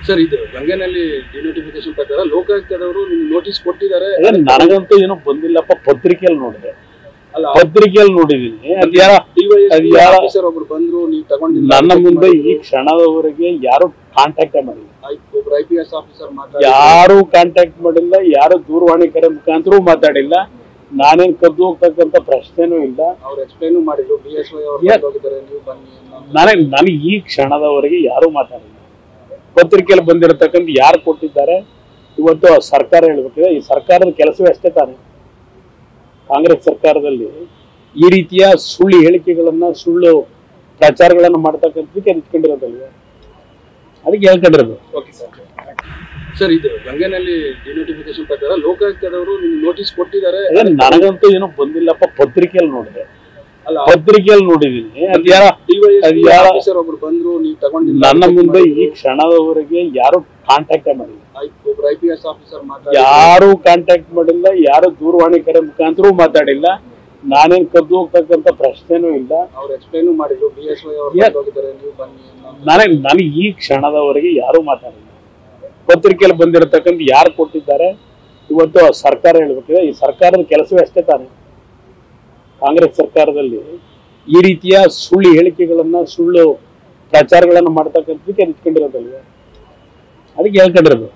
Sir ಇದು ಗಂಗೆನಲ್ಲಿ denotification ಪ್ರಕಾರ ಲೋಕಾಯುಕ್ತದವರು notice ಕೊಟ್ಟಿದ್ದಾರೆ. ನನಗಂತೂ ಏನೋ ಬಂದಿಲ್ಲಪ್ಪ, ಪತ್ರಿಕೆಯಲ್ಲಿ ನೋಡಿದೆ. ಪತ್ರಿಕೆಯಲ್ಲಿ ನೋಡಿದೀನಿ. ಆಫೀಸರ್ ಒಬ್ರು ಬಂದ್ರು, ನೀವು ತಗೊಂಡಿಲ್ಲ. ನನ್ನ ಮುಂದೆ ಈ ಕ್ಷಣದವರೆಗೆ ಯಾರು ಕಾಂಟ್ಯಾಕ್ಟ್ ಮಾಡಿಲ್ಲ. ಒಬ್ರು IPS ಆಫೀಸರ್ ಯಾರು ಕಾಂಟ್ಯಾಕ್ಟ್ ಮಾಡಿಲ್ಲ, ಯಾರು ದೂರವಾಣಿ ಕರೆ ಮುಖಾಂತರ ಮಾತಾಡಿಲ್ಲ. ನಾನೇನ್ ಕದ್ದು ಹೋಗ್ತಕ್ಕಂತ ಪ್ರಶ್ನೆನೂ ಇಲ್ಲ. ಅವ್ರು ಎಕ್ಸ್ಪ್ಲೈನ್ ಮಾಡಿದ್ರು, BSY ಅವರು ಹೋಗಿದ್ದಾರೆ, ನೀವು ಬನ್ನಿ. ನನಗೆ ಈ ಕ್ಷಣದವರೆಗೆ ಯಾರು ಮಾತಾಡಿಲ್ಲ. ಪತ್ರಿಕೆಯಲ್ಲಿ ಬಂದಿರತಕ್ಕಂಥ ಯಾರು ಕೊಟ್ಟಿದ್ದಾರೆ ಇವತ್ತು ಸರ್ಕಾರ ಹೇಳ್ಬೇಕಿದೆ. ಈ ಸರ್ಕಾರದ ಕೆಲಸವೇ ಅಷ್ಟೇ ತಾನೆ. ಕಾಂಗ್ರೆಸ್ ಸರ್ಕಾರದಲ್ಲಿ ಈ ರೀತಿಯ ಸುಳ್ಳು ಹೇಳಿಕೆಗಳನ್ನ, ಸುಳ್ಳು ಪ್ರಚಾರಗಳನ್ನ ಮಾಡ್ತಕ್ಕಂಥದಕ್ಕೆ ನಿಂತ್ಕೊಂಡಿರೋದಲ್ವ, ಅದಕ್ಕೆ ಹೇಳ್ಕೊಂಡಿರೋದು. ಸರ್ ಇದು ಗಂಗೆನಲ್ಲಿ ಡಿನೋಟಿಫಿಕೇಶನ್ ಪ್ರಕಾರ ಲೋಕಾಯುಕ್ತದವರು ನೋಟಿಸ್ ಕೊಟ್ಟಿದ್ದಾರೆ. ನನಗಂತೂ ಏನೋ ಬಂದಿಲ್ಲಪ್ಪ, ಪತ್ರಿಕೆಯಲ್ಲಿ ನೋಡಿದೆ. ಪತ್ರಿಕೆಯಲ್ಲಿ ನೋಡಿದೀನಿ. ಆಫೀಸರ್ ಒಬ್ರು ಬಂದ್ರು, ನೀವು ತಗೊಂಡಿಲ್ಲ. ನನ್ನ ಮುಂದೆ ಈ ಕ್ಷಣದವರೆಗೆ ಯಾರು ಕಾಂಟ್ಯಾಕ್ಟ್ ಮಾಡಿಲ್ಲ. ಒಬ್ರು IPS ಆಫೀಸರ್ ಯಾರು ಕಾಂಟ್ಯಾಕ್ಟ್ ಮಾಡಿಲ್ಲ, ಯಾರು ದೂರವಾಣಿ ಕರೆ ಮುಖಾಂತರ ಮಾತಾಡಿಲ್ಲ. ನಾನೇನ್ ಕದ್ದು ಹೋಗ್ತಕ್ಕಂತ ಪ್ರಶ್ನೆನೂ ಇಲ್ಲ. ಅವ್ರು ಎಕ್ಸ್ಪ್ಲೈನ್ ಮಾಡಿದ್ರು, BSY ಅವರು ಹೋಗಿದ್ದಾರೆ, ನೀವು ಬನ್ನಿ. ನನಗೆ ಈ ಕ್ಷಣದವರೆಗೆ ಯಾರು ಮಾತಾಡಿಲ್ಲ. ಪತ್ರಿಕೆಯಲ್ಲಿ ಬಂದಿರತಕ್ಕಂಥ ಯಾರು ಕೊಟ್ಟಿದ್ದಾರೆ ಇವತ್ತು ಸರ್ಕಾರ ಹೇಳ್ಬೇಕಿದೆ. ಈ ಸರ್ಕಾರದ ಕೆಲಸವೇ ಅಷ್ಟೇ ತಾನೆ. ಕಾಂಗ್ರೆಸ್ ಸರ್ಕಾರದಲ್ಲಿ ಈ ರೀತಿಯ ಸುಳ್ಳು ಹೇಳಿಕೆಗಳನ್ನ, ಸುಳ್ಳು ಪ್ರಚಾರಗಳನ್ನ ಮಾಡ್ತಕ್ಕಂಥದಕ್ಕೆ ನಿಂತ್ಕೊಂಡಿರೋದಲ್ವ, ಅದಕ್ಕೆ ಹೇಳ್ಕೊಂಡಿರೋದು.